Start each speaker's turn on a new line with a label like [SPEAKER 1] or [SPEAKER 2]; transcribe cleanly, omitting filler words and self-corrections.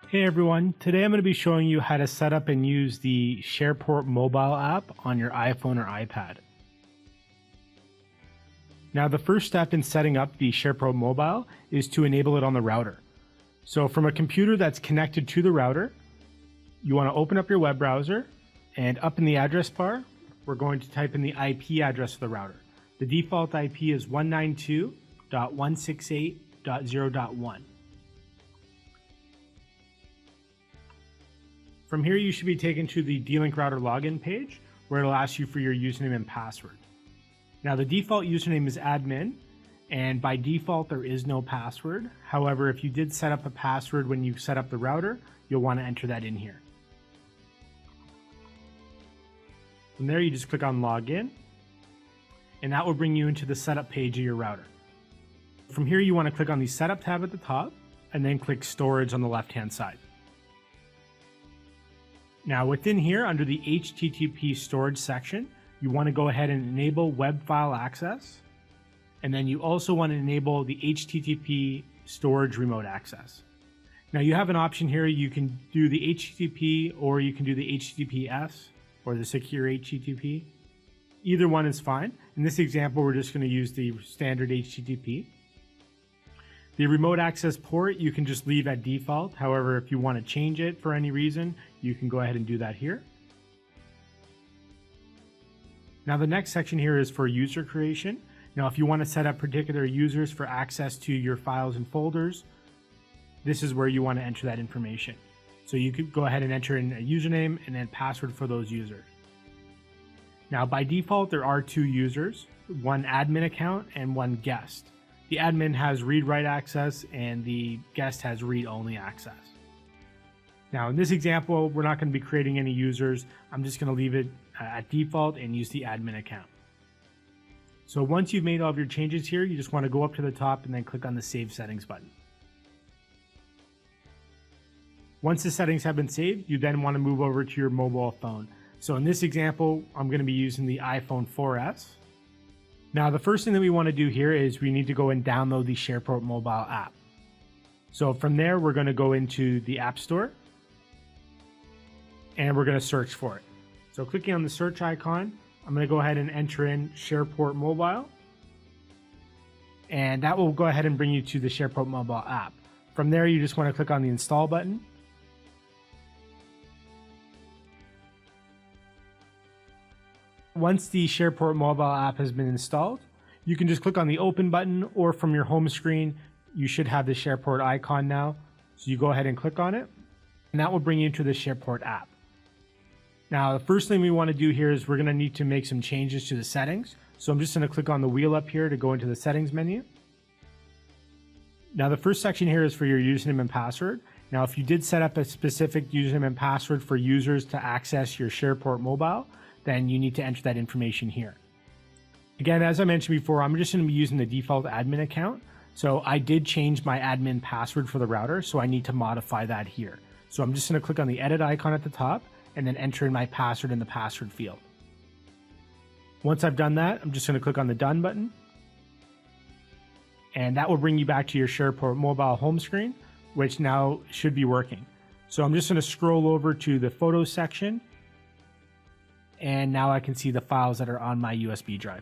[SPEAKER 1] Hey everyone, today I'm going to be showing you how to set up and use the SharePort Mobile app on your iPhone or iPad. Now the first step in setting up the SharePort Mobile is to enable it on the router. So from a computer that's connected to the router, you want to open up your web browser, and up in the address bar, we're going to type in the IP address of the router. The default IP is 192.168.0.1. From here, you should be taken to the D-Link router login page where it'll ask you for your username and password. Now the default username is admin, and by default there is no password. However, if you did set up a password when you set up the router, you'll want to enter that in here. From there, you just click on login, and that will bring you into the setup page of your router. From here, you want to click on the setup tab at the top and then click storage on the left-hand side. Now within here, under the HTTP storage section, you want to go ahead and enable web file access. And then you also want to enable the HTTP storage remote access. Now you have an option here. You can do the HTTP or you can do the HTTPS or the secure HTTP. Either one is fine. In this example, we're just going to use the standard HTTP. The remote access port, you can just leave at default. However, if you want to change it for any reason, you can go ahead and do that here. Now the next section here is for user creation. Now if you want to set up particular users for access to your files and folders, this is where you want to enter that information. So you could go ahead and enter in a username and then password for those users. Now by default, there are two users, one admin account and one guest. The admin has read-write access and the guest has read-only access. Now in this example, we're not going to be creating any users. I'm just going to leave it at default and use the admin account. So once you've made all of your changes here, you just want to go up to the top and then click on the Save Settings button. Once the settings have been saved, you then want to move over to your mobile phone. So in this example, I'm going to be using the iPhone 4S. Now the first thing that we want to do here is we need to go and download the SharePort Mobile app. So from there, we're going to go into the App Store and we're going to search for it. So clicking on the search icon, I'm going to go ahead and enter in SharePort Mobile, and that will go ahead and bring you to the SharePort Mobile app. From there, you just want to click on the install button. Once the SharePort Mobile app has been installed, you can just click on the open button, or from your home screen, you should have the SharePort icon now. So you go ahead and click on it, and that will bring you to the SharePort app. Now, the first thing we want to do here is we're going to need to make some changes to the settings. So I'm just going to click on the wheel up here to go into the settings menu. Now, the first section here is for your username and password. Now, if you did set up a specific username and password for users to access your SharePort Mobile, then you need to enter that information here. Again, as I mentioned before, I'm just going to be using the default admin account. So I did change my admin password for the router, so I need to modify that here. So I'm just going to click on the edit icon at the top and then enter in my password in the password field. Once I've done that, I'm just going to click on the done button. And that will bring you back to your SharePort Mobile home screen, which now should be working. So I'm just going to scroll over to the photos section. And now I can see the files that are on my USB drive.